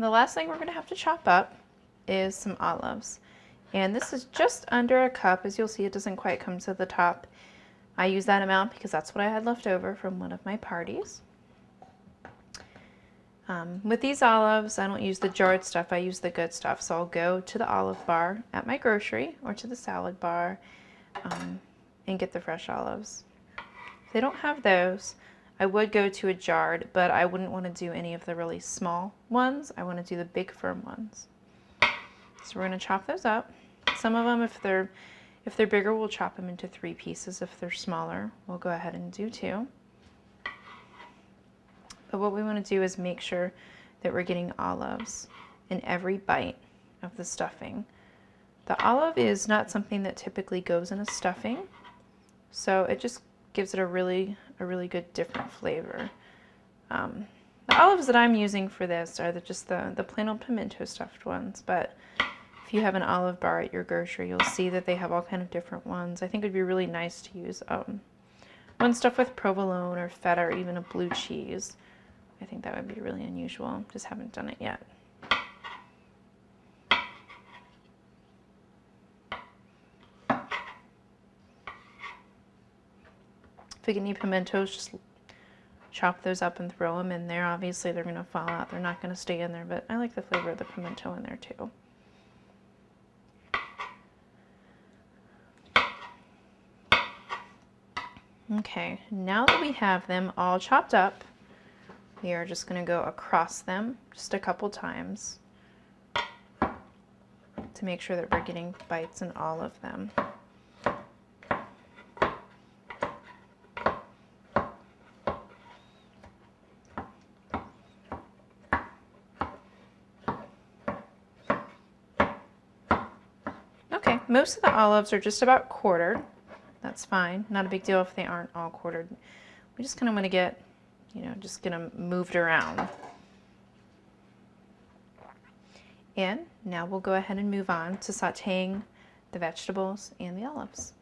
the last thing we're going to have to chop up is some olives. And this is just under a cup. As you'll see, it doesn't quite come to the top. I use that amount because that's what I had left over from one of my parties. With these olives, I don't use the jarred stuff, I use the good stuff. So I'll go to the olive bar at my grocery or to the salad bar and get the fresh olives. If they don't have those, I would go to a jarred, but I wouldn't want to do any of the really small ones. I want to do the big firm ones. So we're going to chop those up. Some of them, if they're bigger, we'll chop them into 3 pieces. If they're smaller, we'll go ahead and do 2. But what we want to do is make sure that we're getting olives in every bite of the stuffing. The olive is not something that typically goes in a stuffing, so it just gives it a really good different flavor. The olives that I'm using for this are just the plain old pimento stuffed ones, but if you have an olive bar at your grocery, you'll see that they have all kind of different ones. I think it would be really nice to use one stuffed with provolone or feta or even a blue cheese. I think that would be really unusual. Just haven't done it yet. If you get any pimentos, just chop those up and throw them in there. Obviously they're going to fall out. They're not going to stay in there, but I like the flavor of the pimento in there too. Okay, now that we have them all chopped up, we are just going to go across them just a couple times to make sure that we're getting bites in all of them. Okay, most of the olives are just about quartered. That's fine. Not a big deal if they aren't all quartered. We just kind of want to get, just get them moved around. And now we'll go ahead and move on to sauteing the vegetables and the olives.